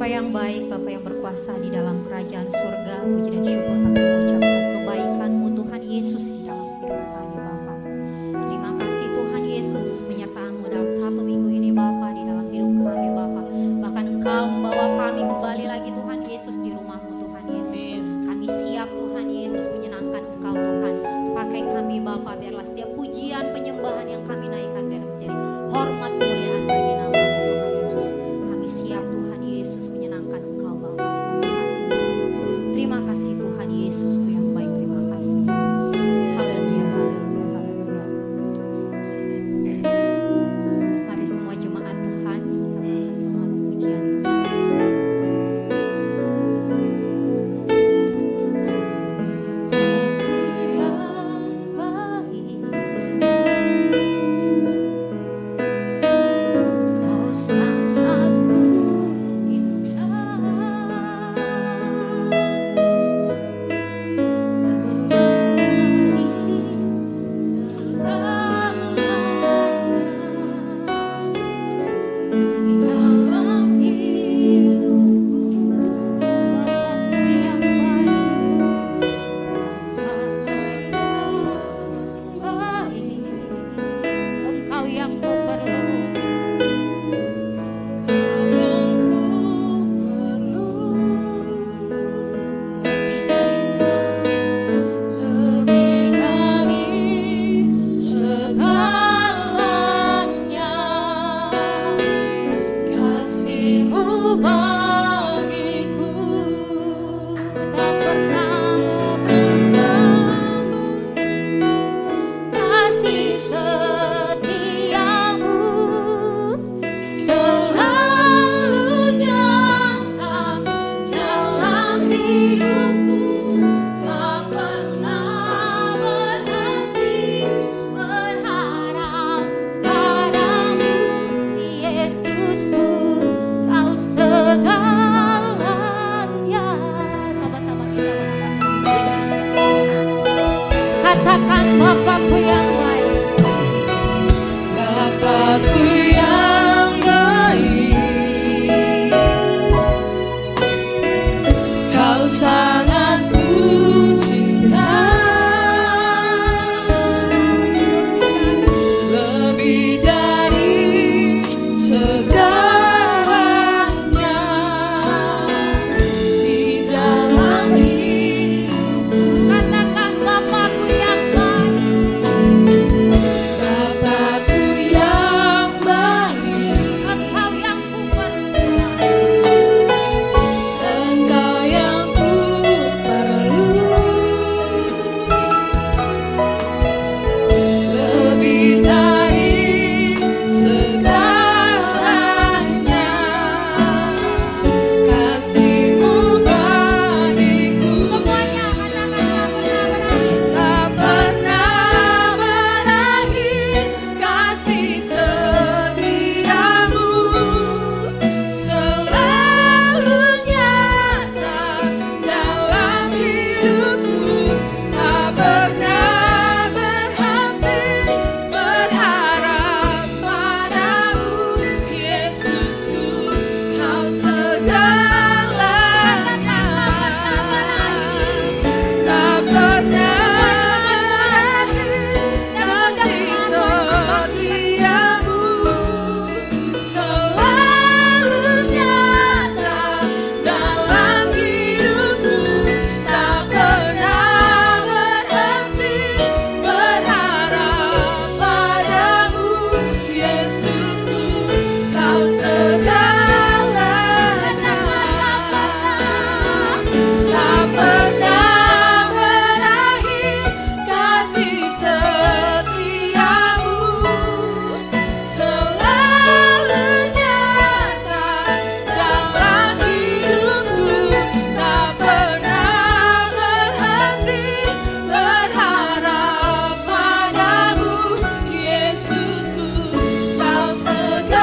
Bapa yang baik, Bapa yang berkuasa di dalam kerajaan surga, puji dan syukur kami mengucapkan kebaikan-Mu Tuhan Yesus di dalam hidup kami Bapa. Terima kasih Tuhan Yesus menyertai-Mu dalam satu minggu ini Bapa, di dalam hidup kami Bapa. Bahkan Engkau membawa kami kembali lagi Tuhan Yesus di rumah-Mu Tuhan Yesus. Kami siap Tuhan Yesus menyenangkan Engkau Tuhan. Pakai kami Bapa, biarlah setiap pujian penyembahan yang kami naikkan biar menjadi hormat kemuliaan bagi nama-Mu Tuhan Yesus. Kami siap Tuhan Yesus menyenangkan Engkau Bapa. Terima kasih Tuhan Yesusku yang baik, terima kasih. Haleluya, haleluya, haleluya. Mari semua jemaat Tuhan, kita angkat lagu pujian itu. Katakan Bapakku yang baik, Bapakku yang baik, Kau sangat ku cinta, lebih dari segalanya di dalam hidupku. katakan Bapakku yang baik, Bapakku yang baik, Engkau yang ku perlu, Engkau yang ku perlu, lebih dari segalanya, kasih-Mu bagiku semuanya katakan tak pernah berakhir, kasih setiamu selalu nyata dalam hidupku, tak pernah berhenti berharap padamu, Yesusku, Kau segalanya, tak pernah berhenti kasih setiamu selalu nyata dalam hidupku, tak pernah berhenti berharap padamu, Yesusku, Kau segalanya, tak pernah berakhir kasih setiamu selalu nyata dalam hidupku, tak pernah berhenti berharap padamu, Yesusku, Kau segalanya.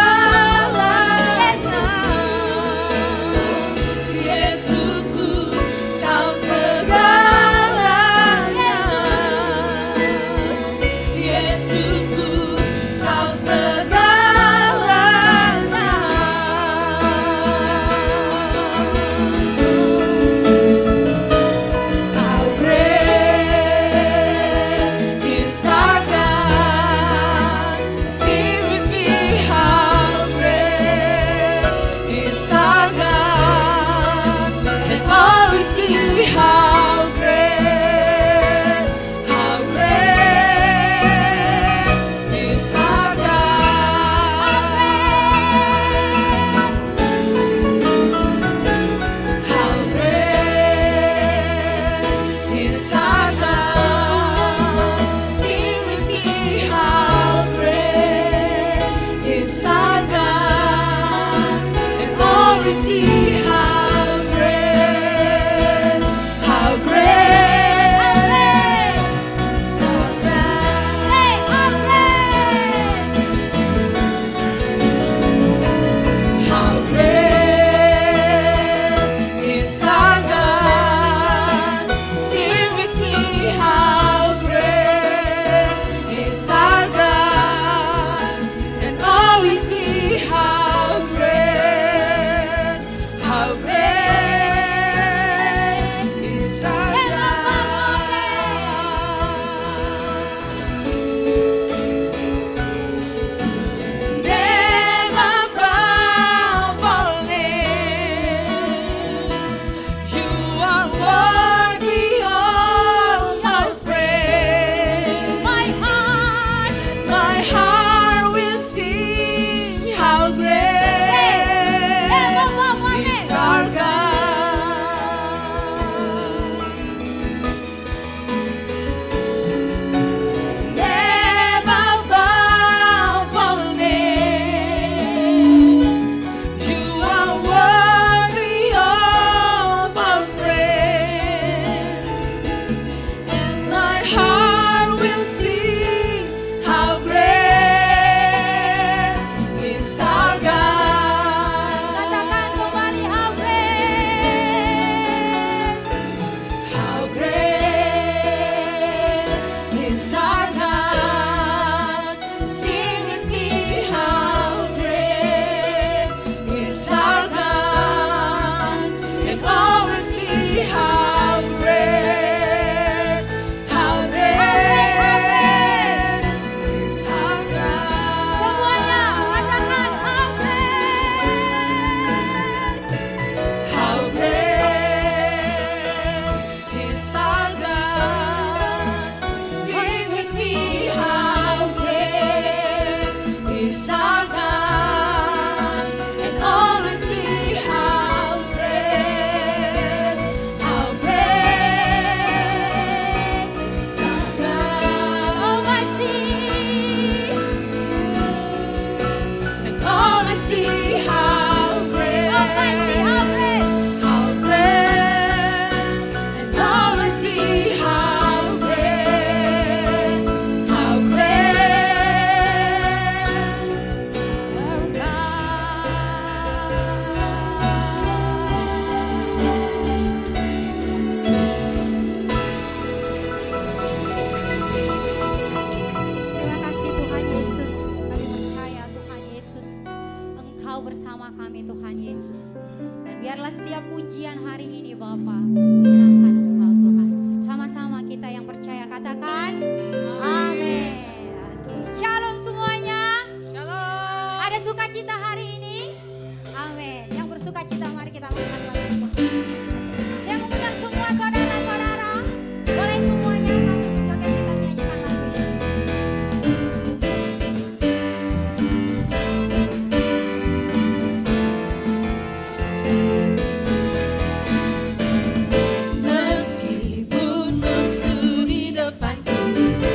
Meskipun musuh di depanku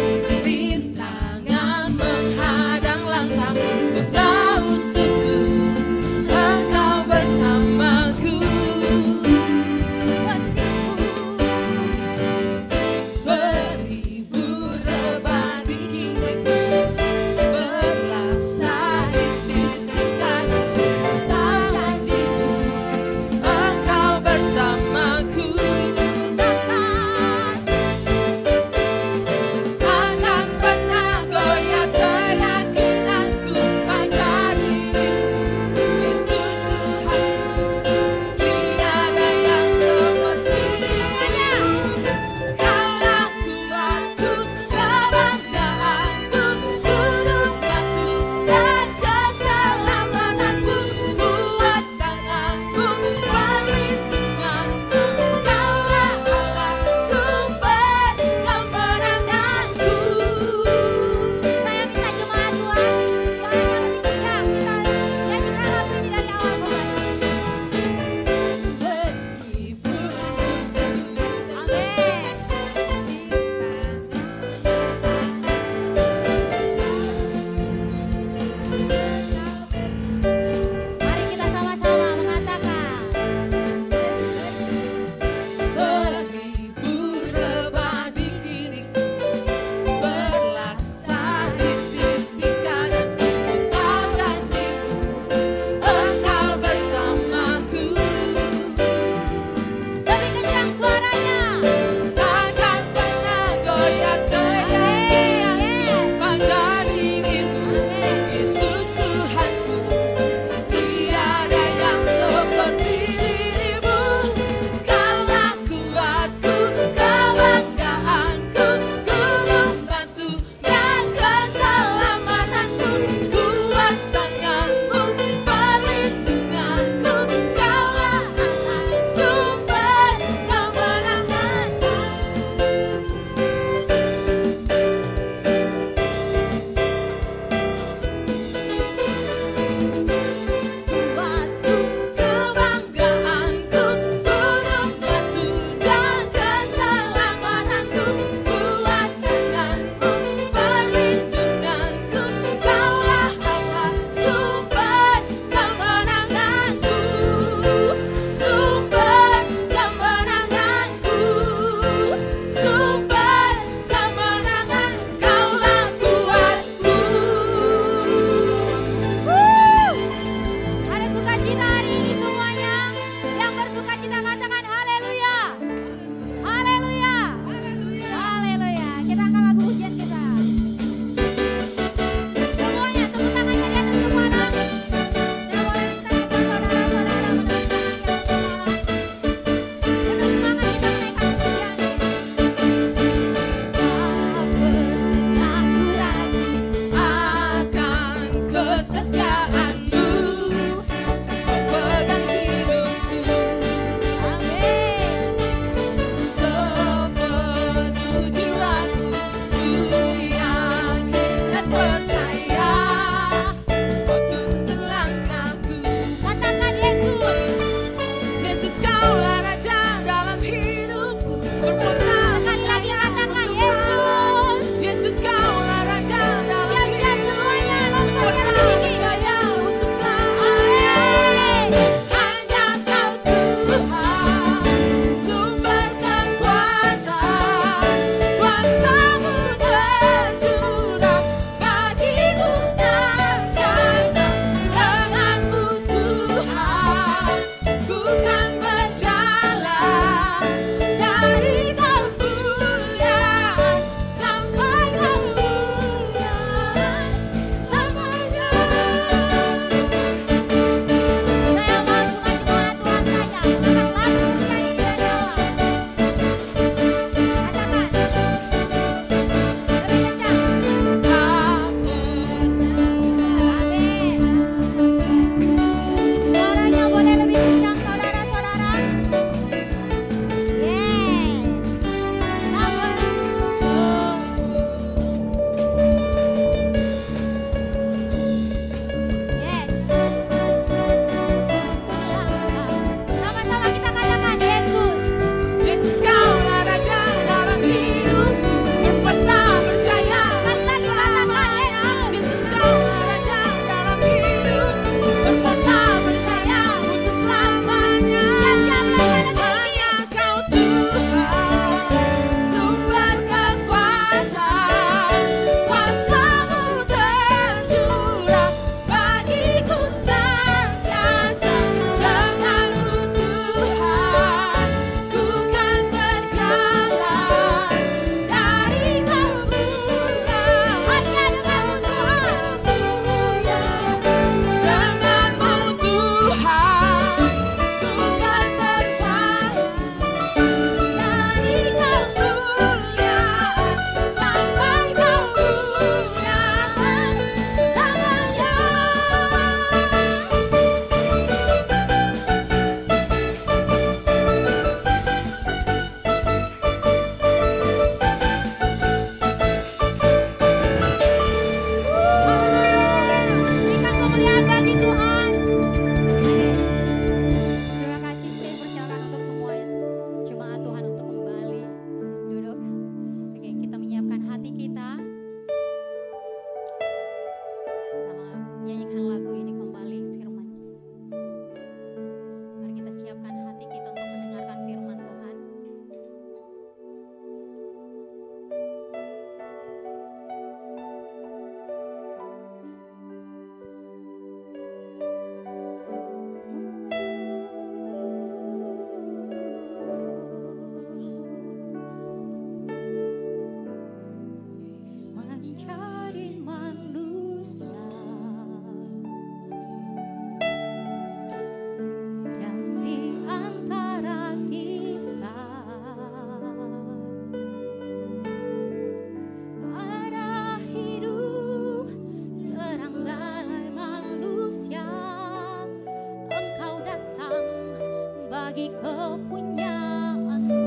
bagi kepunyaanmu.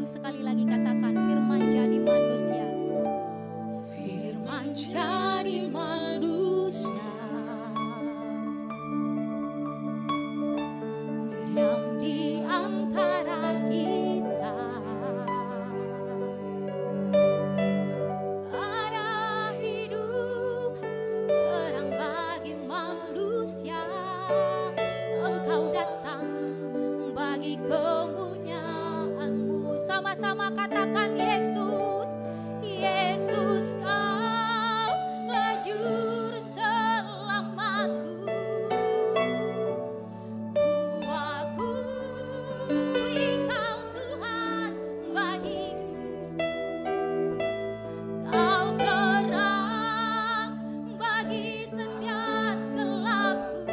Sekali lagi katakan, firman jadi manusia. Firman jadi manusia, diam di antara kita. Ada hidup terang bagi manusia. Engkau datang bagi kemunyaanmu. Sama-sama katakan, Yesus, Yesus, kau lajur selamatku. Ku akui kau Tuhan bagiku. Kau terang bagi setiap gelapku.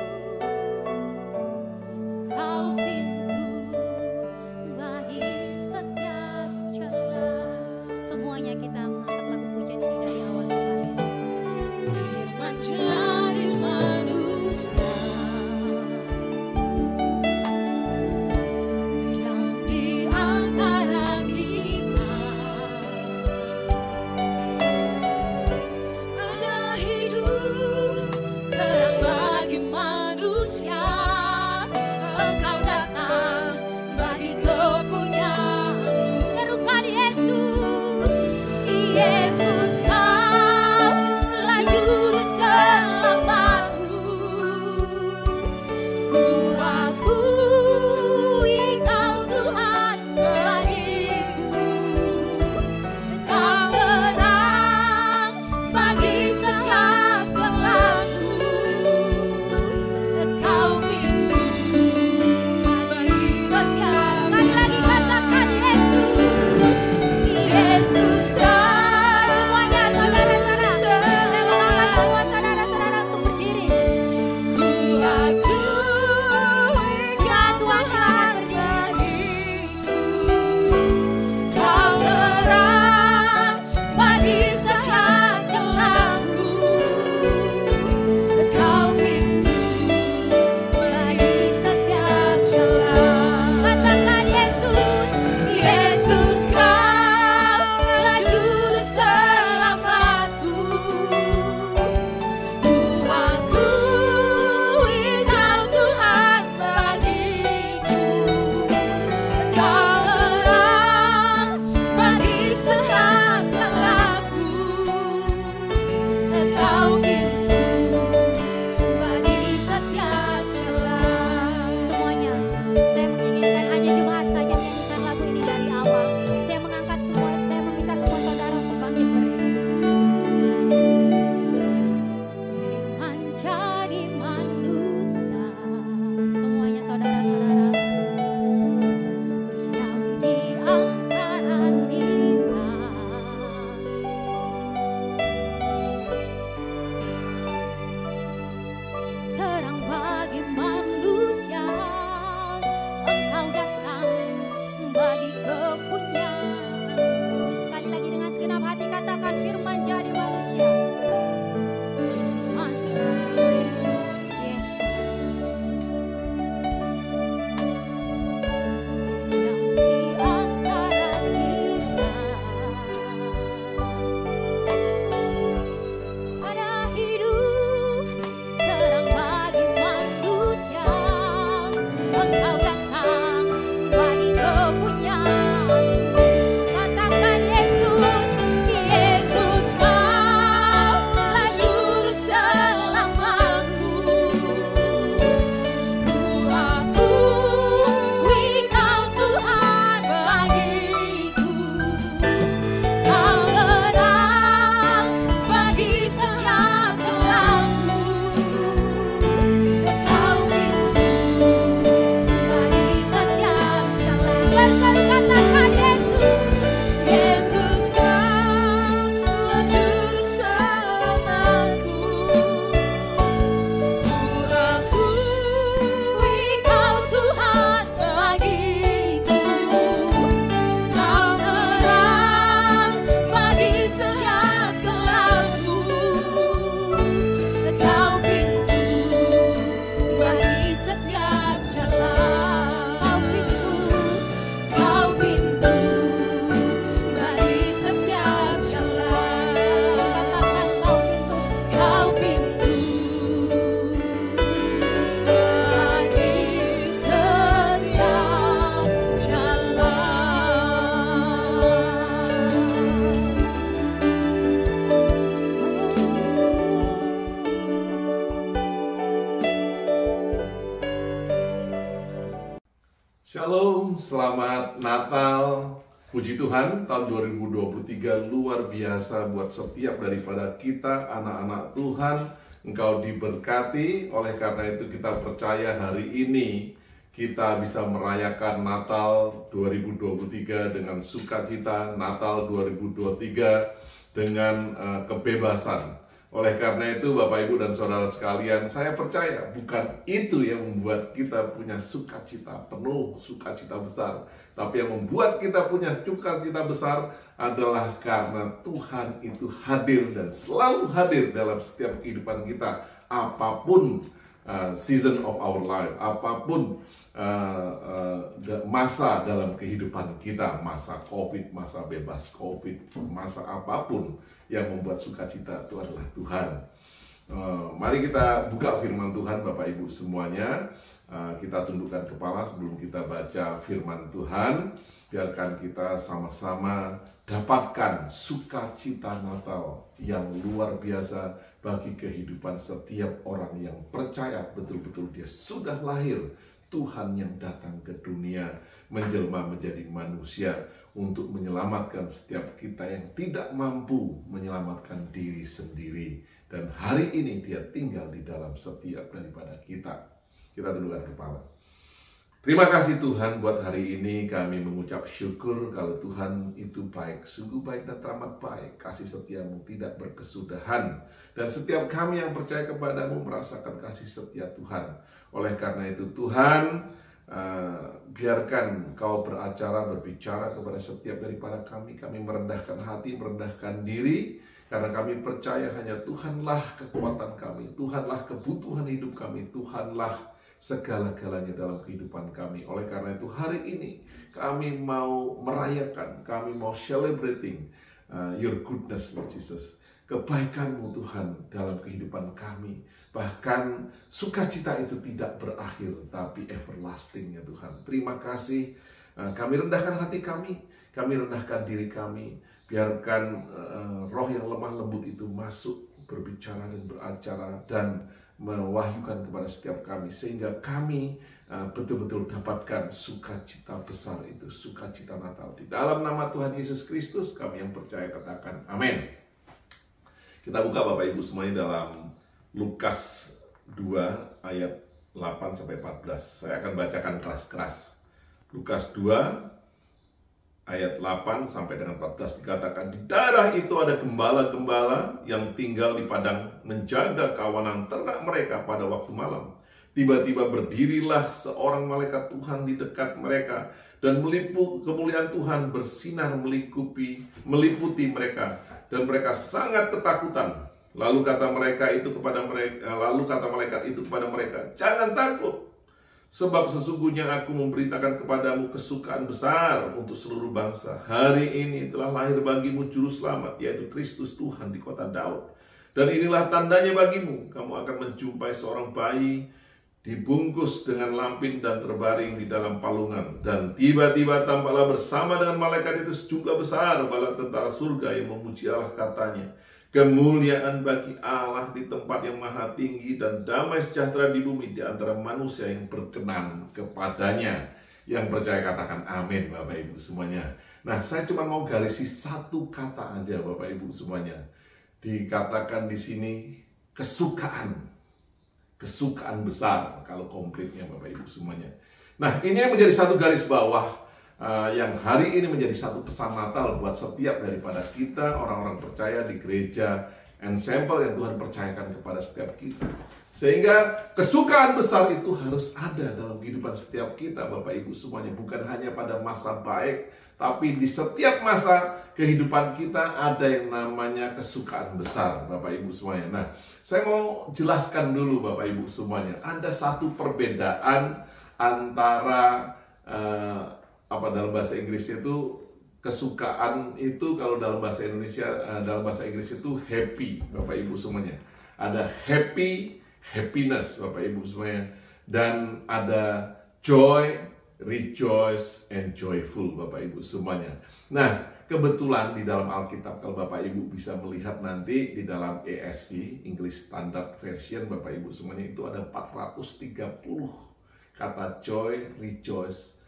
Shalom, selamat Natal. Puji Tuhan, tahun 2023 luar biasa buat setiap daripada kita, anak-anak Tuhan. Engkau diberkati, oleh karena itu kita percaya hari ini kita bisa merayakan Natal 2023 dengan sukacita, Natal 2023 dengan kebebasan. Oleh karena itu Bapak Ibu dan Saudara sekalian, saya percaya bukan itu yang membuat kita punya sukacita penuh, sukacita besar. Tapi yang membuat kita punya sukacita besar adalah karena Tuhan itu hadir dan selalu hadir dalam setiap kehidupan kita. Apapun season of our life, apapun masa dalam kehidupan kita, masa COVID, masa bebas COVID, masa apapun yang membuat sukacita itu adalah Tuhan. Mari kita buka firman Tuhan Bapak Ibu semuanya. Kita tundukkan kepala sebelum kita baca firman Tuhan. Biarkan kita sama-sama dapatkan sukacita Natal yang luar biasa bagi kehidupan setiap orang yang percaya betul-betul dia sudah lahir. Tuhan yang datang ke dunia menjelma menjadi manusia untuk menyelamatkan setiap kita yang tidak mampu menyelamatkan diri sendiri. Dan hari ini dia tinggal di dalam setiap daripada kita. Kita tundukkan kepala. Terima kasih Tuhan buat hari ini kami mengucap syukur kalau Tuhan itu baik, sungguh baik dan teramat baik. Kasih setiamu tidak berkesudahan. Dan setiap kami yang percaya kepadamu merasakan kasih setia Tuhan. Oleh karena itu Tuhan, biarkan Kau berbicara kepada setiap daripada kami. Kami merendahkan hati, merendahkan diri. Karena kami percaya hanya Tuhanlah kekuatan kami. Tuhanlah kebutuhan hidup kami. Tuhanlah segala-galanya dalam kehidupan kami. Oleh karena itu hari ini kami mau merayakan, kami mau celebrating your goodness Lord Jesus. Kebaikan-Mu Tuhan dalam kehidupan kami. Bahkan sukacita itu tidak berakhir tapi everlasting ya Tuhan. Terima kasih. Kami rendahkan hati kami rendahkan diri kami. Biarkan roh yang lemah lembut itu masuk, berbicara dan beracara dan mewahyukan kepada setiap kami sehingga kami betul-betul dapatkan sukacita besar itu, sukacita Natal. Di dalam nama Tuhan Yesus Kristus kami yang percaya katakan amin. Kita buka Bapak Ibu semuanya dalam Lukas 2 ayat 8-14. Saya akan bacakan keras-keras. Lukas 2 ayat 8 sampai dengan 14 dikatakan, di daerah itu ada gembala-gembala yang tinggal di padang menjaga kawanan ternak mereka pada waktu malam. Tiba-tiba berdirilah seorang malaikat Tuhan di dekat mereka dan kemuliaan Tuhan bersinar meliputi mereka dan mereka sangat ketakutan. Lalu kata malaikat itu kepada mereka, jangan takut. Sebab sesungguhnya aku memberitakan kepadamu kesukaan besar untuk seluruh bangsa. Hari ini telah lahir bagimu juru selamat, yaitu Kristus Tuhan di kota Daud. Dan inilah tandanya bagimu, kamu akan menjumpai seorang bayi dibungkus dengan lampin dan terbaring di dalam palungan. Dan tiba-tiba tampaklah bersama dengan malaikat itu sejumlah besar bala tentara surga yang memuji Allah katanya, kemuliaan bagi Allah di tempat yang maha tinggi dan damai sejahtera di bumi di antara manusia yang berkenan kepadanya. Yang percaya katakan amin Bapak Ibu semuanya. Nah saya cuma mau garisi satu kata aja Bapak Ibu semuanya. Dikatakan di sini kesukaan besar kalau komplitnya Bapak Ibu semuanya. Nah ini yang menjadi satu garis bawah yang hari ini menjadi satu pesan Natal buat setiap daripada kita orang-orang percaya di gereja Ensemble yang Tuhan percayakan kepada setiap kita. Sehingga kesukaan besar itu harus ada dalam kehidupan setiap kita Bapak Ibu semuanya. Bukan hanya pada masa baik, tapi di setiap masa kehidupan kita ada yang namanya kesukaan besar Bapak Ibu semuanya. Nah, saya mau jelaskan dulu Bapak Ibu semuanya. Ada satu perbedaan antara dalam bahasa Inggris itu kesukaan itu, kalau dalam bahasa Indonesia, dalam bahasa Inggris itu happy Bapak Ibu semuanya. Ada happiness Bapak Ibu semuanya, dan ada joy, rejoice, and joyful Bapak Ibu semuanya. Nah kebetulan di dalam Alkitab kalau Bapak Ibu bisa melihat nanti di dalam ESV, English Standard Version Bapak Ibu semuanya, itu ada 430 kata joy, rejoice,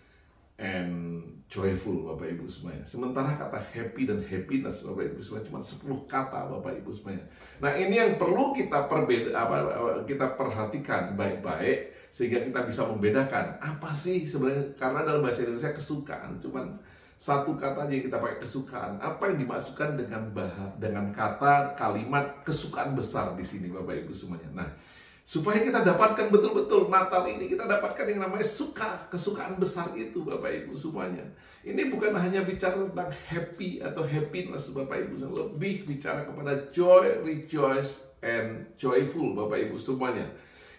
and joyful Bapak Ibu semuanya. Sementara kata happy dan happiness Bapak Ibu semuanya cuma 10 kata Bapak Ibu semuanya. Nah, ini yang perlu kita perhatikan baik-baik sehingga kita bisa membedakan apa sih sebenarnya, karena dalam bahasa Indonesia kesukaan cuman satu kata aja kita pakai kesukaan. Apa yang dimaksudkan dengan kata kalimat kesukaan besar di sini Bapak Ibu semuanya. Nah, supaya kita dapatkan betul-betul Natal ini, kita dapatkan yang namanya kesukaan besar itu Bapak Ibu semuanya. Ini bukan hanya bicara tentang happy atau happiness Bapak Ibu, lebih bicara kepada joy, rejoice, and joyful Bapak Ibu semuanya.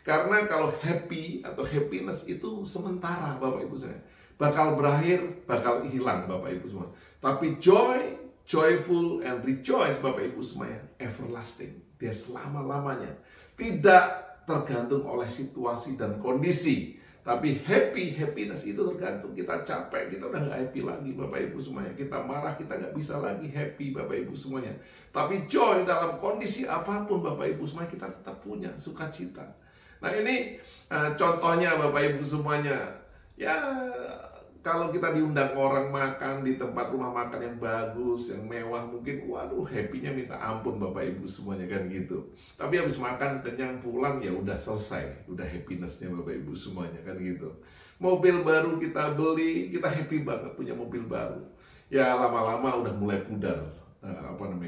Karena kalau happy atau happiness itu sementara Bapak Ibu semuanya, bakal berakhir, bakal hilang Bapak Ibu semua. Tapi joy, joyful, and rejoice Bapak Ibu semuanya everlasting, dia selama-lamanya. Tidak tergantung oleh situasi dan kondisi. Tapi happiness itu tergantung kita capek, kita udah gak happy lagi Bapak Ibu semuanya. Kita marah, kita gak bisa lagi happy Bapak Ibu semuanya. Tapi joy dalam kondisi apapun Bapak Ibu semuanya, kita tetap punya sukacita. Nah, ini contohnya Bapak Ibu semuanya. Ya, kalau kita diundang orang makan di tempat rumah makan yang bagus, yang mewah, mungkin waduh happy-nya minta ampun Bapak Ibu semuanya kan gitu. Tapi habis makan kenyang pulang ya udah selesai, udah happiness-nya Bapak Ibu semuanya kan gitu. Mobil baru kita beli, kita happy banget punya mobil baru. Ya lama-lama udah mulai pudar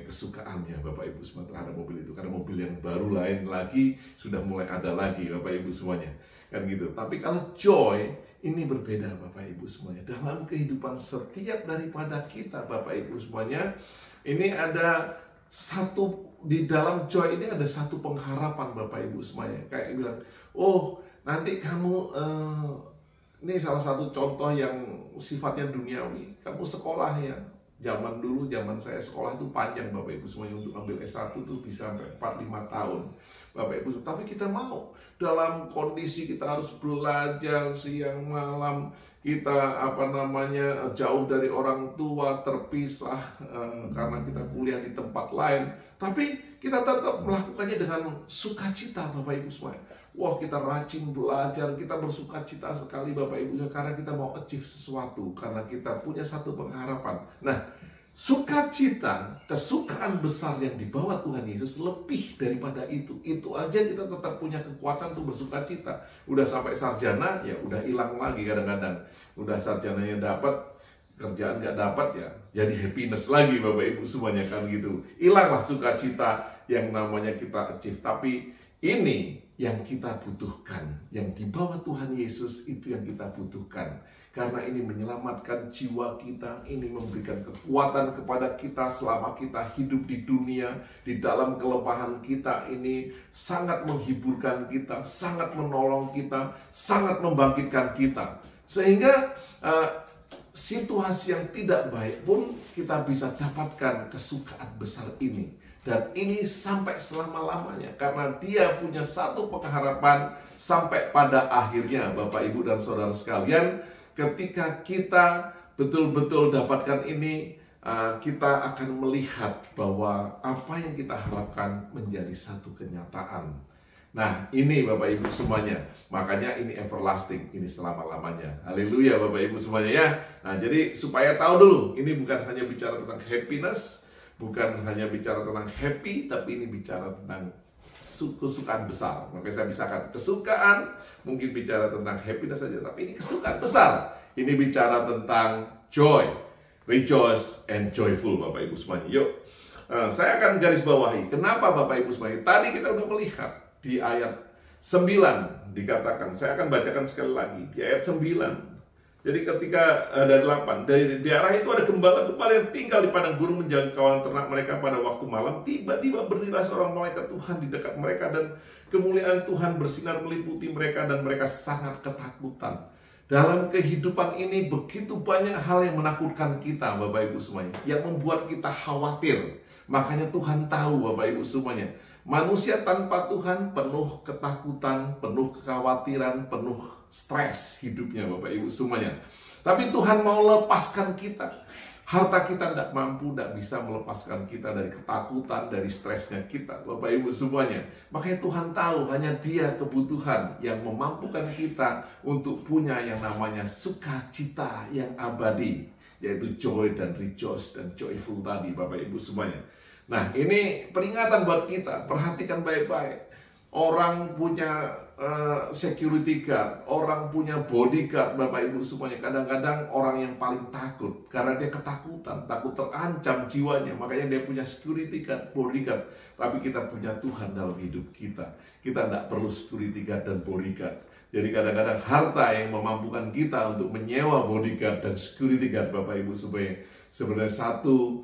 kesukaannya Bapak Ibu semua terhadap mobil itu, karena mobil yang baru lain lagi sudah mulai ada lagi Bapak Ibu semuanya kan gitu. Tapi kalau joy ini berbeda Bapak Ibu semuanya. Dalam kehidupan setiap daripada kita Bapak Ibu semuanya, ini ada satu, di dalam joy ini ada satu pengharapan Bapak Ibu semuanya. Kayak bilang, oh nanti kamu ini salah satu contoh yang sifatnya duniawi. Kamu sekolah ya, zaman dulu, zaman saya sekolah itu panjang Bapak Ibu semuanya, untuk ambil S1 itu bisa sampai 4-5 tahun Bapak Ibu. Tapi kita mau dalam kondisi kita harus belajar siang malam, kita jauh dari orang tua, terpisah karena kita kuliah di tempat lain, tapi kita tetap melakukannya dengan sukacita Bapak Ibu semuanya. Wah, kita rajin belajar, kita bersukacita sekali Bapak Ibu, karena kita mau achieve sesuatu, karena kita punya satu pengharapan. Nah, sukacita, kesukaan besar yang dibawa Tuhan Yesus lebih daripada itu. Itu aja kita tetap punya kekuatan untuk bersukacita. Udah sampai sarjana, ya udah hilang lagi kadang-kadang. Udah sarjananya dapat, kerjaan nggak dapat ya, jadi happiness lagi Bapak Ibu semuanya kan gitu. Hilanglah sukacita yang namanya kita achieve. Tapi ini yang kita butuhkan, yang dibawa Tuhan Yesus itu yang kita butuhkan. Karena ini menyelamatkan jiwa kita, ini memberikan kekuatan kepada kita selama kita hidup di dunia. Di dalam kelemahan kita ini sangat menghiburkan kita, sangat menolong kita, sangat membangkitkan kita. Sehingga situasi yang tidak baik pun kita bisa dapatkan kesukaan besar ini. Dan ini sampai selama-lamanya, karena dia punya satu pengharapan sampai pada akhirnya Bapak Ibu dan Saudara sekalian. Ketika kita betul-betul dapatkan ini, kita akan melihat bahwa apa yang kita harapkan menjadi satu kenyataan. Nah, ini Bapak Ibu semuanya, makanya ini everlasting, ini selama-lamanya. Haleluya Bapak Ibu semuanya ya. Nah, jadi supaya tahu dulu, ini bukan hanya bicara tentang happiness, bukan hanya bicara tentang happy, tapi ini bicara tentang kesukaan besar. Makanya saya misalkan kesukaan, mungkin bicara tentang happiness saja, tapi ini kesukaan besar. Ini bicara tentang joy, rejoice, and joyful Bapak Ibu semuanya. Yuk, saya akan garis bawahi. Kenapa Bapak Ibu semuanya? Tadi kita udah melihat di ayat 9 dikatakan, saya akan bacakan sekali lagi di ayat 9. Jadi ketika ada 8, dari daerah itu ada gembala-gembala yang tinggal di padang gurun menjaga kawanan ternak mereka pada waktu malam. Tiba-tiba berdirilah seorang malaikat Tuhan di dekat mereka, dan kemuliaan Tuhan bersinar meliputi mereka, dan mereka sangat ketakutan. Dalam kehidupan ini begitu banyak hal yang menakutkan kita Bapak Ibu semuanya, yang membuat kita khawatir. Makanya Tuhan tahu Bapak Ibu semuanya, manusia tanpa Tuhan penuh ketakutan, penuh kekhawatiran, penuh stres hidupnya Bapak Ibu semuanya. Tapi Tuhan mau lepaskan kita. Harta kita tidak mampu, tidak bisa melepaskan kita dari ketakutan, dari stresnya kita, Bapak Ibu semuanya. Makanya Tuhan tahu hanya Dia kebutuhan yang memampukan kita untuk punya yang namanya sukacita yang abadi, yaitu joy dan rejoice dan joyful tadi, Bapak Ibu semuanya. Nah, ini peringatan buat kita, perhatikan baik-baik. Orang punya security guard, orang punya bodyguard, Bapak Ibu semuanya. Kadang-kadang orang yang paling takut karena dia ketakutan, takut terancam jiwanya, makanya dia punya security guard, bodyguard. Tapi kita punya Tuhan dalam hidup kita. Kita tidak perlu security guard dan bodyguard. Jadi kadang-kadang harta yang memampukan kita untuk menyewa bodyguard dan security guard, Bapak Ibu sebenarnya satu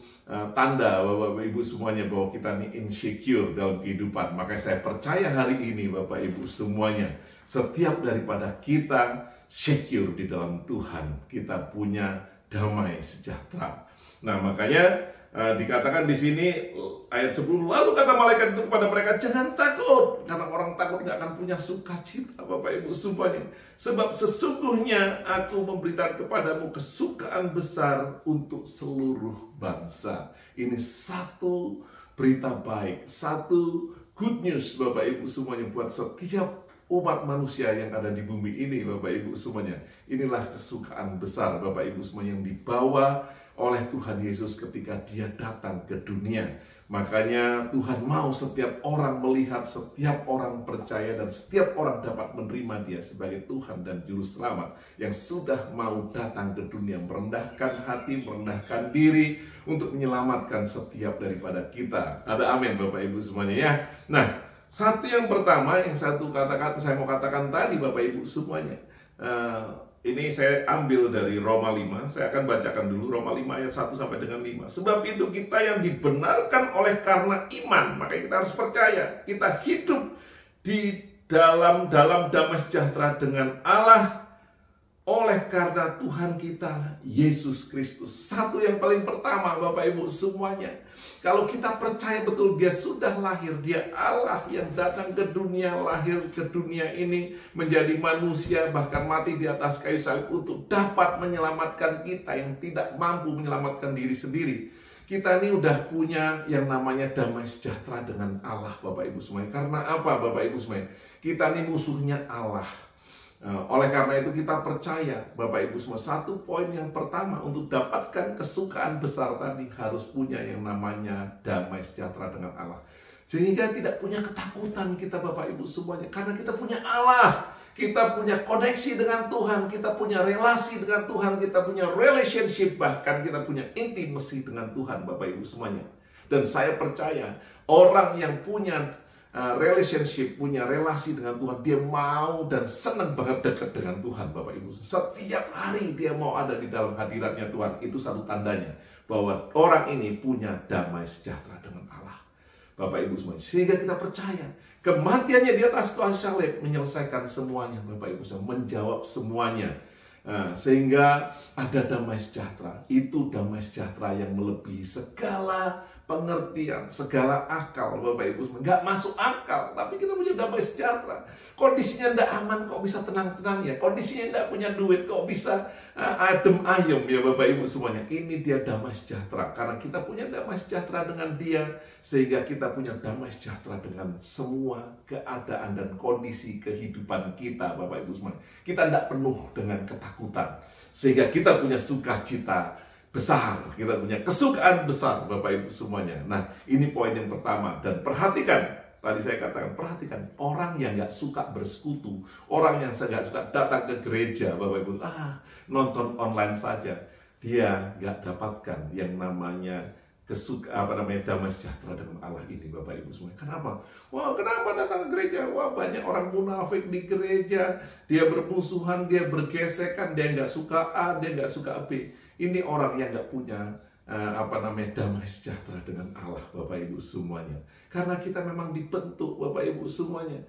tanda Bapak Ibu semuanya bahwa kita ini insecure dalam kehidupan. Makanya saya percaya hari ini Bapak Ibu semuanya, setiap daripada kita secure di dalam Tuhan, kita punya damai sejahtera. Nah, makanya dikatakan di sini ayat 10, lalu kata malaikat itu kepada mereka, jangan takut, karena orang takut nggak akan punya sukacita, Bapak Ibu semuanya. Sebab sesungguhnya aku memberitakan kepadamu kesukaan besar untuk seluruh bangsa. Ini satu berita baik, satu good news, Bapak Ibu semuanya, buat setiap umat manusia yang ada di bumi ini, Bapak Ibu semuanya. Inilah kesukaan besar, Bapak Ibu semuanya, yang dibawa oleh Tuhan Yesus ketika Dia datang ke dunia. Makanya Tuhan mau setiap orang melihat, setiap orang percaya, dan setiap orang dapat menerima Dia sebagai Tuhan dan Juru Selamat yang sudah mau datang ke dunia, merendahkan hati, merendahkan diri untuk menyelamatkan setiap daripada kita. Ada amin, Bapak Ibu semuanya ya. Nah, satu yang pertama yang saya mau katakan tadi, Bapak Ibu semuanya, ini saya ambil dari Roma 5. Saya akan bacakan dulu Roma 5 ayat 1 sampai dengan 5. Sebab itu kita yang dibenarkan oleh karena iman, makanya kita harus percaya, kita hidup di dalam damai sejahtera dengan Allah oleh karena Tuhan kita Yesus Kristus. Satu yang paling pertama, Bapak Ibu semuanya, kalau kita percaya betul Dia sudah lahir, Dia Allah yang datang ke dunia, lahir ke dunia ini menjadi manusia, bahkan mati di atas kayu salib untuk dapat menyelamatkan kita yang tidak mampu menyelamatkan diri sendiri. Kita ini udah punya yang namanya damai sejahtera dengan Allah, Bapak Ibu semuanya. Karena apa, Bapak Ibu semuanya? Kita ini musuhnya Allah. Oleh karena itu kita percaya, Bapak Ibu semua, satu poin yang pertama untuk dapatkan kesukaan besar tadi, harus punya yang namanya damai sejahtera dengan Allah. Sehingga tidak punya ketakutan kita, Bapak Ibu semuanya, karena kita punya Allah. Kita punya koneksi dengan Tuhan, kita punya relasi dengan Tuhan, kita punya relationship, bahkan kita punya intimacy dengan Tuhan, Bapak Ibu semuanya. Dan saya percaya orang yang punya relationship, punya relasi dengan Tuhan, dia mau dan senang banget dekat dengan Tuhan, Bapak Ibu. Setiap hari dia mau ada di dalam hadiratnya Tuhan. Itu satu tandanya bahwa orang ini punya damai sejahtera dengan Allah, Bapak Ibu semua. Sehingga kita percaya kematiannya di atas kayu salib menyelesaikan semuanya, Bapak Ibu semua, menjawab semuanya. Sehingga ada damai sejahtera. Itu damai sejahtera yang melebihi segala pengertian, segala akal, Bapak Ibu semua. Nggak masuk akal, tapi kita punya damai sejahtera. Kondisinya tidak aman, kok bisa tenang-tenang ya. Kondisinya tidak punya duit, kok bisa adem ayem ya, Bapak Ibu semuanya. Ini dia damai sejahtera. Karena kita punya damai sejahtera dengan Dia, sehingga kita punya damai sejahtera dengan semua keadaan dan kondisi kehidupan kita, Bapak Ibu semuanya. Kita tidak penuh dengan ketakutan, sehingga kita punya sukacita besar, kita punya kesukaan besar, Bapak Ibu semuanya. Nah, ini poin yang pertama. Dan perhatikan, tadi saya katakan, perhatikan orang yang nggak suka bersekutu, orang yang nggak suka datang ke gereja, Bapak Ibu, nonton online saja, dia nggak dapatkan yang namanya damai sejahtera dengan Allah ini, Bapak Ibu semuanya. Kenapa? Wah, kenapa datang ke gereja? Wah, banyak orang munafik di gereja, dia bermusuhan, dia bergesekan, dia nggak suka A, dia nggak suka B. Ini orang yang nggak punya damai sejahtera dengan Allah, Bapak Ibu semuanya. Karena kita memang dibentuk, Bapak Ibu semuanya,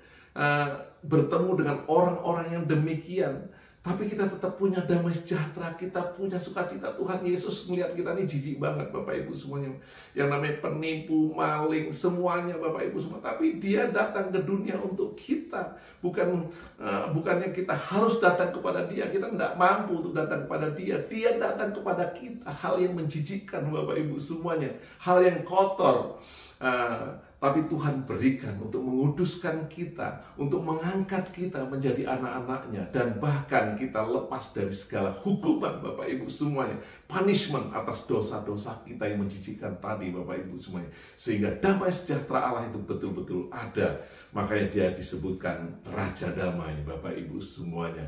bertemu dengan orang-orang yang demikian. tapi kita tetap punya damai sejahtera, kita punya sukacita. Tuhan Yesus melihat kita ini jijik banget Bapak Ibu semuanya, yang namanya penipu, maling, semuanya Bapak Ibu semua. Tapi Dia datang ke dunia untuk kita, bukannya kita harus datang kepada Dia. Kita tidak mampu untuk datang kepada Dia. Dia datang kepada kita. Hal yang menjijikkan Bapak Ibu semuanya, hal yang kotor. Tapi Tuhan berikan untuk menguduskan kita, untuk mengangkat kita menjadi anak-anaknya, dan bahkan kita lepas dari segala hukuman Bapak Ibu semuanya, punishment atas dosa-dosa kita yang menjijikkan tadi Bapak Ibu semuanya, sehingga damai sejahtera Allah itu betul-betul ada. Makanya Dia disebutkan Raja Damai Bapak Ibu semuanya.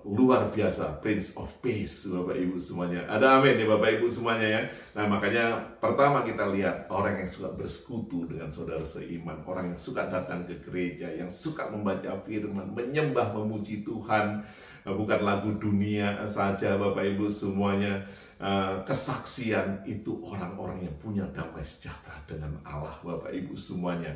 Luar biasa, Prince of Peace Bapak Ibu semuanya. Ada amin ya Bapak Ibu semuanya ya. Nah makanya pertama kita lihat orang yang suka bersekutu dengan saudara seiman, orang yang suka datang ke gereja, yang suka membaca firman, menyembah, memuji Tuhan, bukan lagu dunia saja Bapak Ibu semuanya. Kesaksian itu orang-orang yang punya damai sejahtera dengan Allah Bapak Ibu semuanya.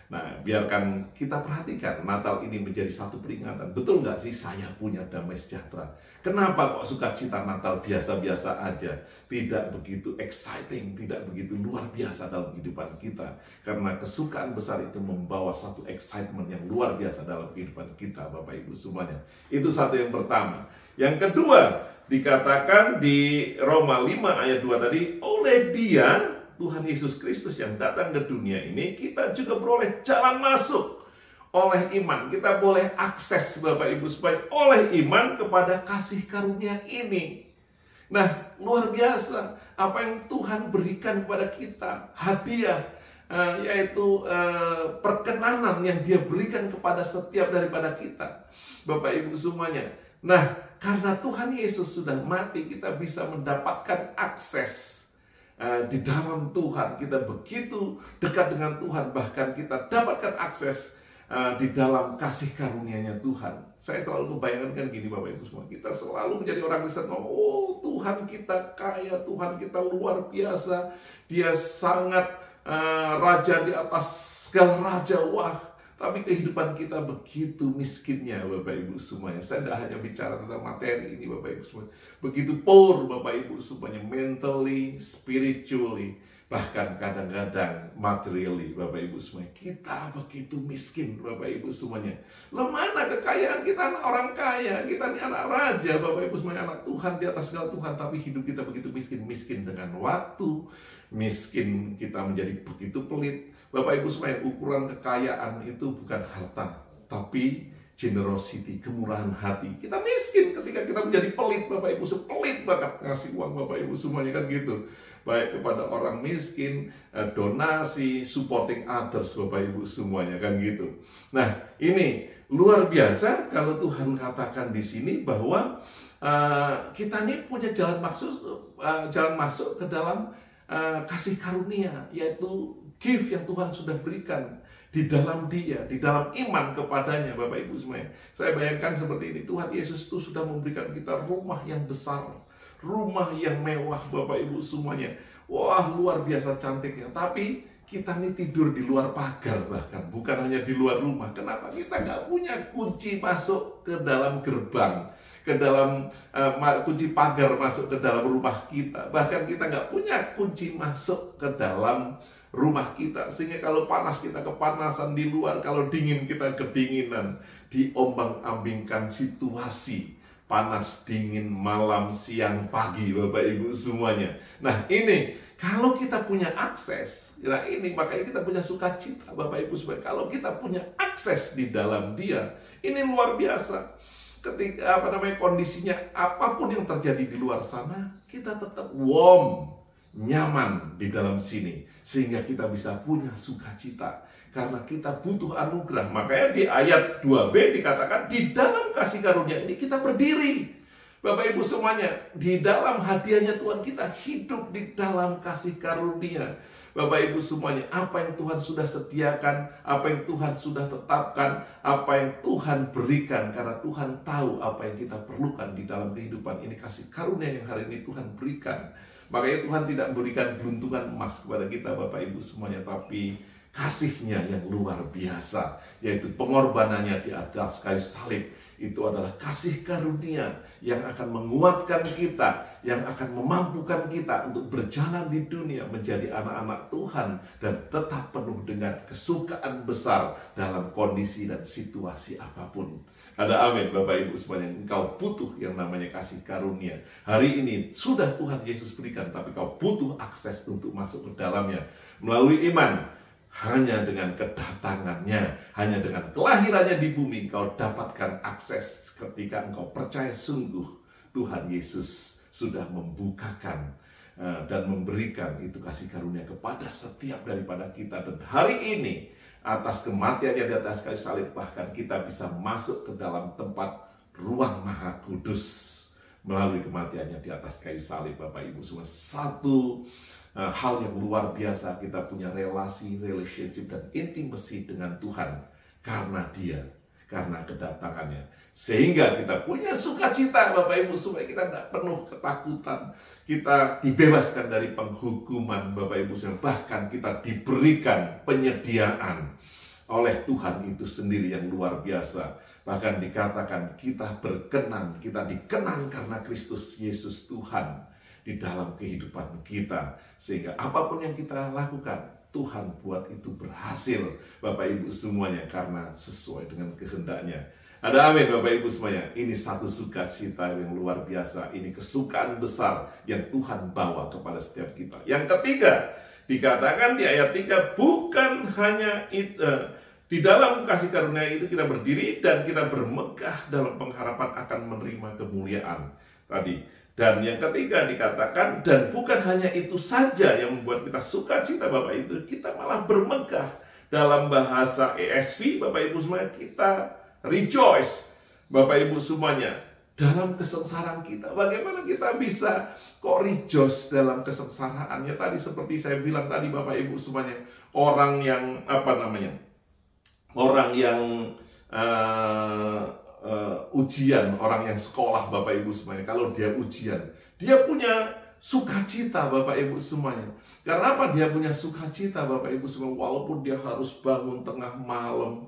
Nah, biarkan kita perhatikan Natal ini menjadi satu peringatan. Betul nggak sih saya punya damai sejahtera? Kenapa kok sukacita Natal biasa-biasa aja? Tidak begitu exciting, tidak begitu luar biasa dalam kehidupan kita. Karena kesukaan besar itu membawa satu excitement yang luar biasa dalam kehidupan kita, Bapak Ibu semuanya. Itu satu yang pertama. Yang kedua, dikatakan di Roma 5 ayat 2 tadi, oleh Dia, Tuhan Yesus Kristus yang datang ke dunia ini, kita juga beroleh jalan masuk oleh iman. Kita boleh akses Bapak Ibu supaya oleh iman kepada kasih karunia ini. Nah, luar biasa apa yang Tuhan berikan kepada kita, hadiah, yaitu perkenanan yang Dia berikan kepada setiap daripada kita, Bapak Ibu semuanya. Nah, karena Tuhan Yesus sudah mati, kita bisa mendapatkan akses di dalam Tuhan. Kita begitu dekat dengan Tuhan, bahkan kita dapatkan akses di dalam kasih karunia-Nya Tuhan. Saya selalu membayangkan gini Bapak Ibu semua, kita selalu menjadi orang Kristen, oh Tuhan kita kaya, Tuhan kita luar biasa, Dia sangat raja di atas segala raja, wah. Tapi kehidupan kita begitu miskinnya Bapak Ibu semuanya. Saya tidak hanya bicara tentang materi ini Bapak Ibu semuanya. Begitu poor Bapak Ibu semuanya, mentally, spiritually, bahkan kadang-kadang materially Bapak Ibu semuanya. Kita begitu miskin Bapak Ibu semuanya. Loh, mana kekayaan kita? Anak orang kaya, kita ini anak raja Bapak Ibu semuanya, anak Tuhan di atas segala Tuhan. Tapi hidup kita begitu miskin. Miskin dengan waktu, miskin kita menjadi begitu pelit Bapak Ibu semuanya. Ukuran kekayaan itu bukan harta, tapi generosity, kemurahan hati. Kita miskin ketika kita menjadi pelit Bapak Ibu, pelit banget ngasih uang Bapak Ibu semuanya, kan gitu. Baik kepada orang miskin, donasi, supporting others Bapak Ibu semuanya, kan gitu. Nah, ini luar biasa kalau Tuhan katakan di sini bahwa kita ini punya jalan masuk ke dalam kasih karunia, yaitu gift yang Tuhan sudah berikan di dalam Dia, di dalam iman kepadanya Bapak Ibu semuanya. Saya bayangkan seperti ini, Tuhan Yesus itu sudah memberikan kita rumah yang besar, rumah yang mewah Bapak Ibu semuanya. Wah, luar biasa cantiknya. Tapi kita ini tidur di luar pagar, bahkan bukan hanya di luar rumah. Kenapa? Kita nggak punya kunci masuk ke dalam gerbang, ke dalam kunci pagar masuk ke dalam rumah kita. Bahkan kita nggak punya kunci masuk ke dalam rumah kita, sehingga kalau panas kita kepanasan di luar, kalau dingin kita kedinginan. Diombang-ambingkan situasi panas dingin, malam siang pagi Bapak Ibu semuanya. Nah, ini kalau kita punya akses, nah ini makanya kita punya sukacita Bapak Ibu semuanya. Kalau kita punya akses di dalam Dia, ini luar biasa. Ketika kondisinya apapun yang terjadi di luar sana, kita tetap warm, nyaman di dalam sini, sehingga kita bisa punya sukacita karena kita butuh anugerah. Makanya di ayat 2b dikatakan di dalam kasih karunia ini kita berdiri. Bapak Ibu semuanya, di dalam hadiahnya Tuhan kita hidup di dalam kasih karunia. Bapak Ibu semuanya, apa yang Tuhan sudah sediakan, apa yang Tuhan sudah tetapkan, apa yang Tuhan berikan, karena Tuhan tahu apa yang kita perlukan di dalam kehidupan ini. Kasih karunia yang hari ini Tuhan berikan. Makanya Tuhan tidak memberikan geluntungan emas kepada kita Bapak Ibu semuanya, tapi kasih-Nya yang luar biasa, yaitu pengorbanannya di atas kayu salib Itu adalah kasih karunia yang akan menguatkan kita, yang akan memampukan kita untuk berjalan di dunia menjadi anak-anak Tuhan dan tetap penuh dengan kesukaan besar dalam kondisi dan situasi apapun. Ada amin Bapak Ibu semuanya. Engkau butuh yang namanya kasih karunia. Hari ini sudah Tuhan Yesus berikan, tapi kau butuh akses untuk masuk ke dalamnya melalui iman. Hanya dengan kedatangannya, hanya dengan kelahirannya di bumi, engkau dapatkan akses ketika engkau percaya sungguh Tuhan Yesus sudah membukakan dan memberikan itu kasih karunia kepada setiap daripada kita. Dan hari ini atas kematiannya di atas kayu salib, bahkan kita bisa masuk ke dalam tempat ruang Maha Kudus melalui kematiannya di atas kayu salib. Bapak Ibu semua, satu hal yang luar biasa, kita punya relationship dan intimacy dengan Tuhan karena Dia, karena kedatangannya, sehingga kita punya sukacita Bapak Ibu supaya kita tidak penuh ketakutan, kita dibebaskan dari penghukuman Bapak Ibu semua, bahkan kita diberikan penyediaan oleh Tuhan itu sendiri yang luar biasa. Bahkan dikatakan kita berkenan, kita dikenan karena Kristus Yesus Tuhan di dalam kehidupan kita, sehingga apapun yang kita lakukan Tuhan buat itu berhasil Bapak Ibu semuanya, karena sesuai dengan kehendaknya. Ada amin Bapak Ibu semuanya. Ini satu sukacita yang luar biasa, ini kesukaan besar yang Tuhan bawa kepada setiap kita. Yang ketiga, dikatakan di ayat 3, bukan hanya itu, di dalam kasih karunia itu kita berdiri dan kita bermegah dalam pengharapan akan menerima kemuliaan tadi. Dan yang ketiga dikatakan, dan bukan hanya itu saja yang membuat kita sukacita Bapak Ibu, kita malah bermegah. Dalam bahasa ESV Bapak Ibu semuanya, kita rejoice Bapak Ibu semuanya dalam kesengsaraan kita. Bagaimana kita bisa kok rejoice dalam kesengsaraannya? Tadi seperti saya bilang tadi Bapak Ibu semuanya, orang yang ujian, orang yang sekolah Bapak Ibu semuanya, kalau dia ujian, dia punya sukacita Bapak Ibu semuanya. Karena apa? Dia punya sukacita Bapak Ibu semuanya, walaupun dia harus bangun tengah malam,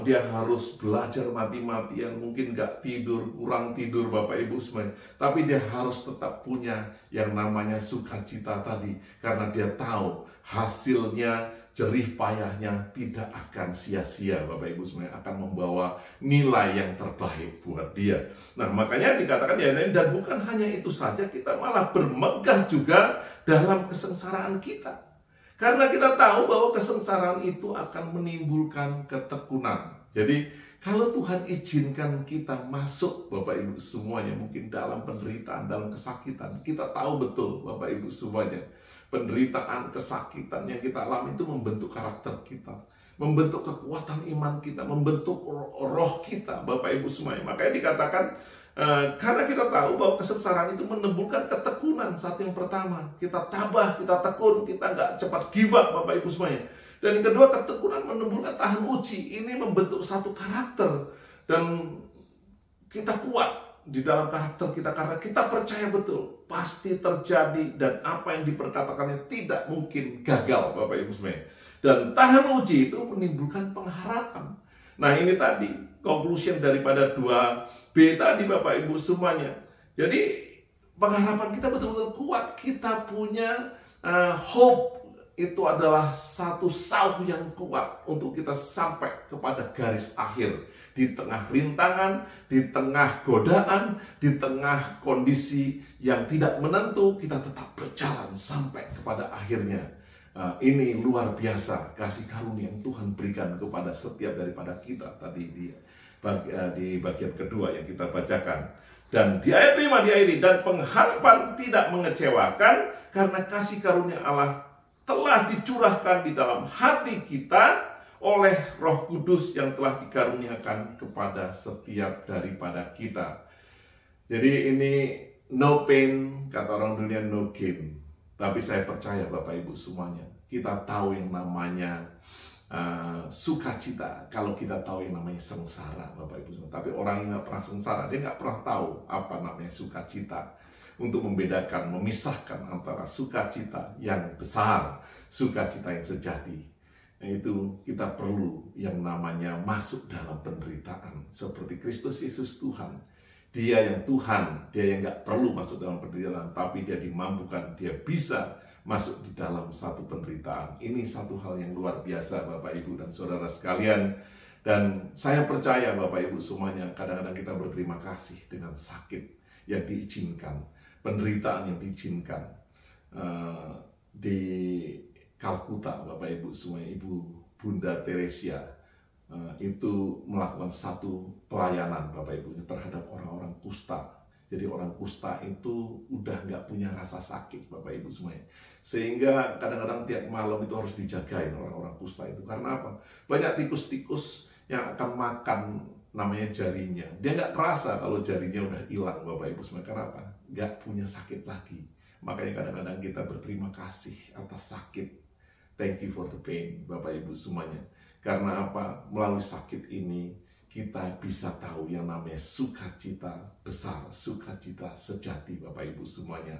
dia harus belajar mati-matian, mungkin gak tidur, kurang tidur Bapak Ibu semuanya, tapi dia harus tetap punya yang namanya sukacita tadi, karena dia tahu hasilnya, jerih payahnya tidak akan sia-sia Bapak Ibu semuanya, akan membawa nilai yang terbaik buat dia. Nah makanya dikatakan ya, dan bukan hanya itu saja, kita malah bermegah juga dalam kesengsaraan kita. Karena kita tahu bahwa kesengsaraan itu akan menimbulkan ketekunan. Jadi kalau Tuhan izinkan kita masuk Bapak Ibu semuanya, mungkin dalam penderitaan, dalam kesakitan, kita tahu betul Bapak Ibu semuanya, penderitaan, kesakitan yang kita alami itu membentuk karakter kita, membentuk kekuatan iman kita, membentuk roh kita Bapak Ibu semuanya. Makanya dikatakan karena kita tahu bahwa kesengsaraan itu menimbulkan ketekunan. Satu yang pertama, kita tabah, kita tekun, kita nggak cepat give up Bapak Ibu semuanya. Dan yang kedua, ketekunan menimbulkan tahan uji. Ini membentuk satu karakter, dan kita kuat di dalam karakter kita karena kita percaya betul pasti terjadi, dan apa yang diperkatakannya tidak mungkin gagal Bapak Ibu semuanya. Dan tahan uji itu menimbulkan pengharapan. Nah ini tadi conclusion daripada 2B tadi Bapak Ibu semuanya. Jadi pengharapan kita betul-betul kuat. Kita punya hope, itu adalah satu sauh yang kuat untuk kita sampai kepada garis akhir. Di tengah rintangan, di tengah godaan, di tengah kondisi yang tidak menentu, kita tetap berjalan sampai kepada akhirnya. Ini luar biasa kasih karunia yang Tuhan berikan kepada setiap daripada kita tadi di bagian kedua yang kita bacakan. Dan di ayat 5 diakhiri, dan pengharapan tidak mengecewakan karena kasih karunia Allah telah dicurahkan di dalam hati kita oleh Roh Kudus yang telah dikaruniakan kepada setiap daripada kita. Jadi ini no pain, kata orang dunia no gain. Tapi saya percaya Bapak Ibu semuanya, kita tahu yang namanya sukacita kalau kita tahu yang namanya sengsara Bapak Ibu semua. Tapi orang yang gak pernah sengsara, dia gak pernah tahu apa namanya sukacita. Untuk membedakan, memisahkan antara sukacita yang besar, sukacita yang sejati. Yaitu kita perlu yang namanya masuk dalam penderitaan seperti Kristus Yesus Tuhan. Dia yang Tuhan, dia yang gak perlu masuk dalam penderitaan, tapi dia dimampukan, dia bisa masuk di dalam satu penderitaan. Ini satu hal yang luar biasa Bapak Ibu dan Saudara sekalian. Dan saya percaya Bapak Ibu semuanya, kadang-kadang kita berterima kasih dengan sakit yang diizinkan, penderitaan yang diizinkan. Di Kalkuta Bapak Ibu semuanya, Ibu Bunda Teresia itu melakukan satu pelayanan Bapak Ibu terhadap orang-orang kusta. Jadi orang kusta itu udah nggak punya rasa sakit Bapak Ibu semuanya. Sehingga kadang-kadang tiap malam itu harus dijagain orang-orang kusta itu. Karena apa? Banyak tikus-tikus yang akan makan namanya jarinya. Dia nggak kerasa kalau jarinya udah hilang Bapak Ibu semuanya. Karena apa? Nggak punya sakit lagi. Makanya kadang-kadang kita berterima kasih atas sakit. Thank you for the pain Bapak Ibu semuanya. Karena apa? Melalui sakit ini kita bisa tahu yang namanya sukacita besar, sukacita sejati Bapak Ibu semuanya.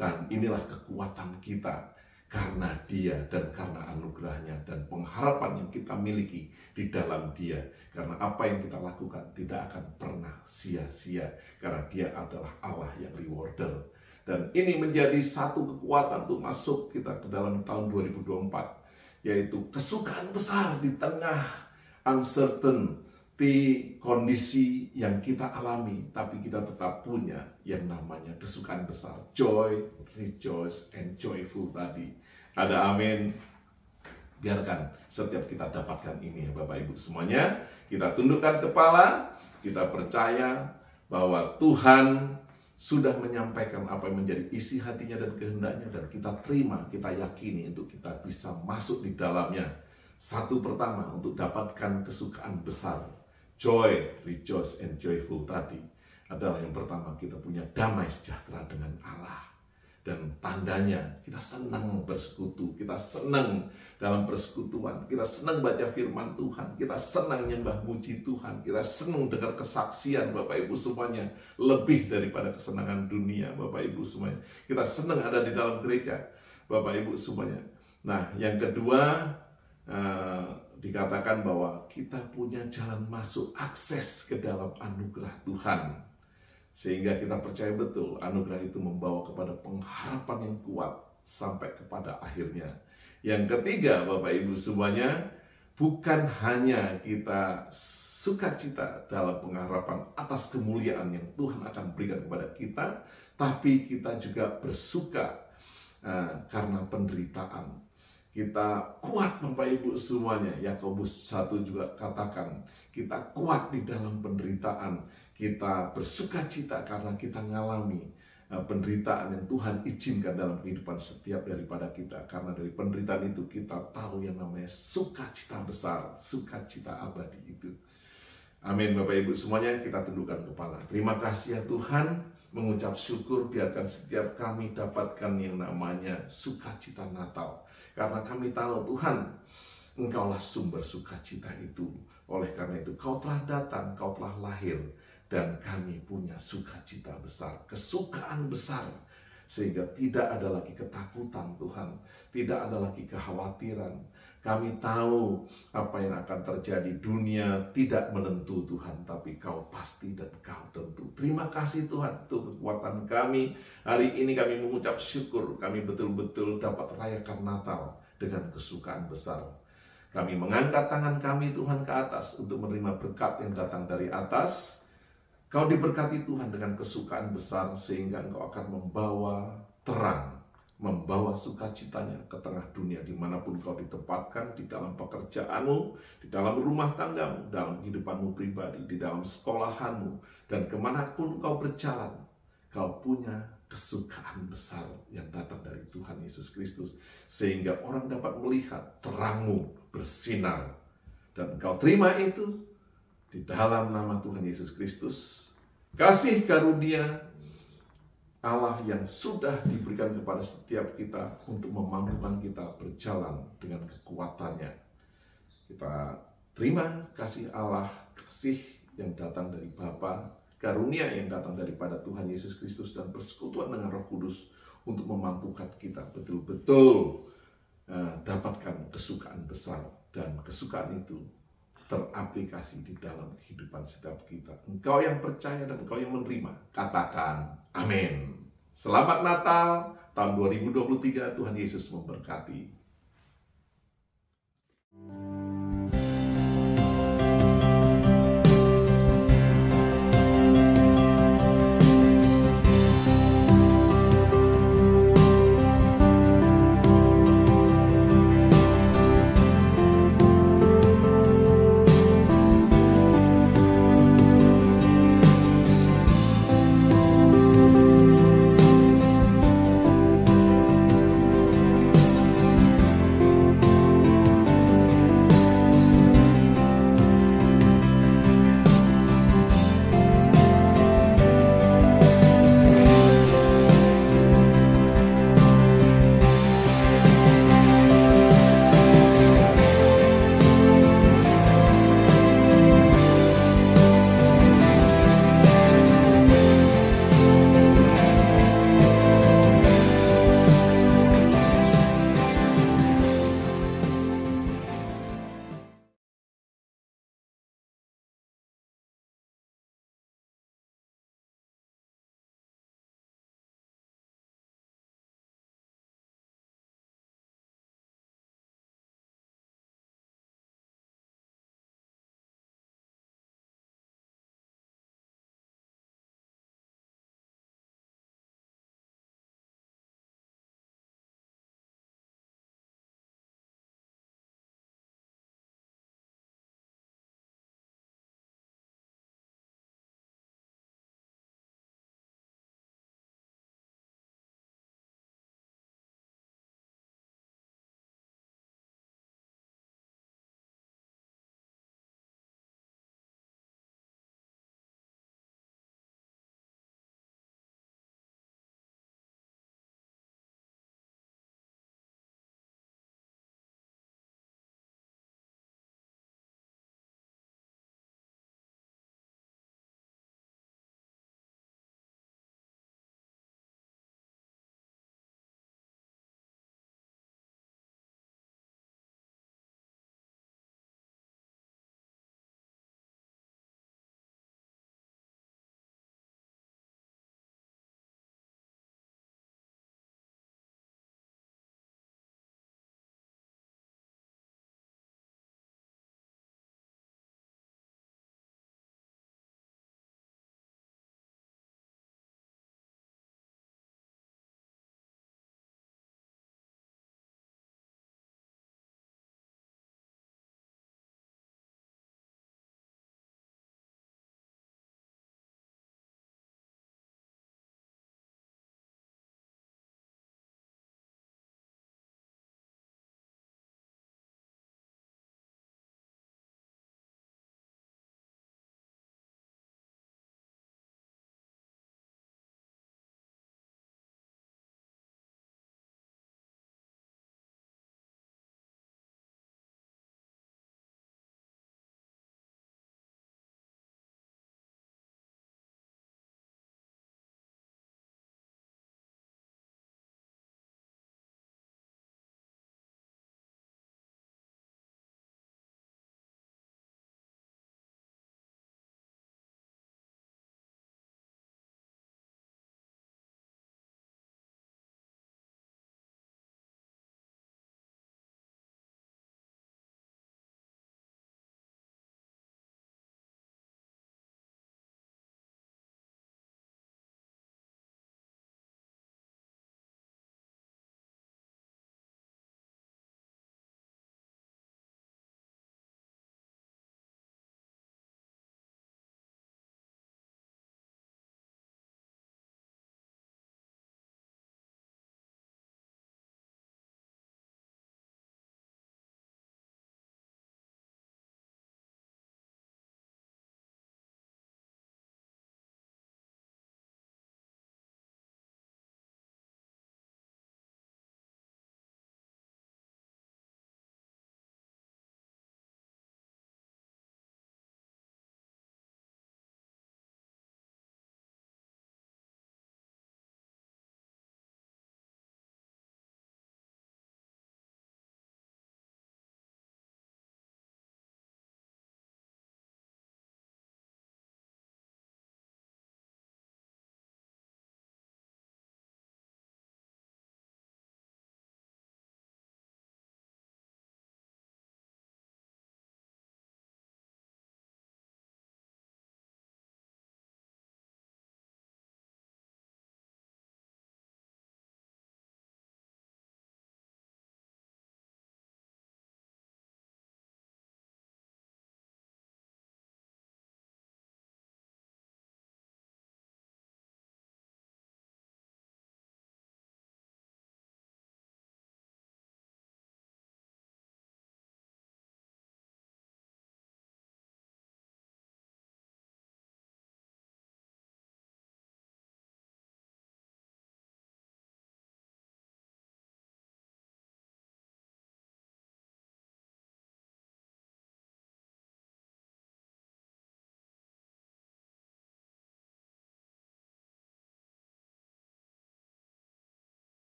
Dan inilah kekuatan kita karena Dia dan karena anugerahnya dan pengharapan yang kita miliki di dalam Dia. Karena apa yang kita lakukan tidak akan pernah sia-sia karena Dia adalah Allah yang rewarder. Dan ini menjadi satu kekuatan untuk masuk kita ke dalam tahun 2024, yaitu kesukaan besar di tengah uncertainty kondisi yang kita alami, tapi kita tetap punya yang namanya kesukaan besar. Joy, rejoice, and joyful tadi. Ada amin. Biarkan setiap kita dapatkan ini ya Bapak Ibu semuanya. Kita tundukkan kepala, kita percaya bahwa Tuhan sudah menyampaikan apa yang menjadi isi hatinya dan kehendaknya, dan kita terima, kita yakini untuk kita bisa masuk di dalamnya. Satu pertama, untuk dapatkan kesukaan besar, joy, rejoice, and joyful tadi adalah yang pertama, kita punya damai sejahtera dengan Allah. Dan tandanya kita senang bersekutu, kita senang dalam persekutuan, kita senang baca firman Tuhan, kita senang nyembah muji Tuhan, kita senang dengar kesaksian Bapak Ibu semuanya, lebih daripada kesenangan dunia Bapak Ibu semuanya. Kita senang ada di dalam gereja Bapak Ibu semuanya. Nah yang kedua, dikatakan bahwa kita punya jalan masuk, akses ke dalam anugerah Tuhan. Sehingga kita percaya betul anugerah itu membawa kepada pengharapan yang kuat sampai kepada akhirnya. Yang ketiga Bapak Ibu semuanya, bukan hanya kita sukacita dalam pengharapan atas kemuliaan yang Tuhan akan berikan kepada kita, tapi kita juga bersuka karena penderitaan. Kita kuat Bapak Ibu semuanya. Yakobus 1 juga katakan, kita kuat di dalam penderitaan. Kita bersukacita karena kita mengalami penderitaan yang Tuhan izinkan dalam kehidupan setiap daripada kita. Karena dari penderitaan itu kita tahu yang namanya sukacita besar, sukacita abadi itu. Amin Bapak Ibu semuanya, kita tundukkan kepala. Terima kasih ya Tuhan, mengucap syukur biarkan setiap kami dapatkan yang namanya sukacita Natal. Karena kami tahu Tuhan, Engkaulah sumber sukacita itu. Oleh karena itu Kau telah datang, Kau telah lahir, dan kami punya sukacita besar, kesukaan besar. Sehingga tidak ada lagi ketakutan Tuhan, tidak ada lagi kekhawatiran. Kami tahu apa yang akan terjadi, dunia tidak menentu Tuhan, tapi Kau pasti dan Kau tentu. Terima kasih Tuhan untuk kekuatan kami. Hari ini kami mengucap syukur, kami betul-betul dapat rayakan Natal dengan kesukaan besar. Kami mengangkat tangan kami Tuhan ke atas untuk menerima berkat yang datang dari atas. Kau diberkati Tuhan dengan kesukaan besar sehingga Engkau akan membawa terang, membawa sukacitanya ke tengah dunia dimanapun Kau ditempatkan, di dalam pekerjaanmu, di dalam rumah tanggamu, dalam kehidupanmu pribadi, di dalam sekolahanmu, dan kemanapun Kau berjalan, Kau punya kesukaan besar yang datang dari Tuhan Yesus Kristus sehingga orang dapat melihat terangmu bersinar, dan Kau terima itu di dalam nama Tuhan Yesus Kristus. Kasih karunia Allah yang sudah diberikan kepada setiap kita untuk memampukan kita berjalan dengan kekuatannya. Kita terima kasih Allah, kasih yang datang dari Bapa, karunia yang datang daripada Tuhan Yesus Kristus, dan persekutuan dengan Roh Kudus untuk memampukan kita betul-betul dapatkan kesukaan besar, dan kesukaan itu teraplikasi di dalam kehidupan setiap kita. Engkau yang percaya dan engkau yang menerima, katakan amin. Selamat Natal tahun 2023, Tuhan Yesus memberkati.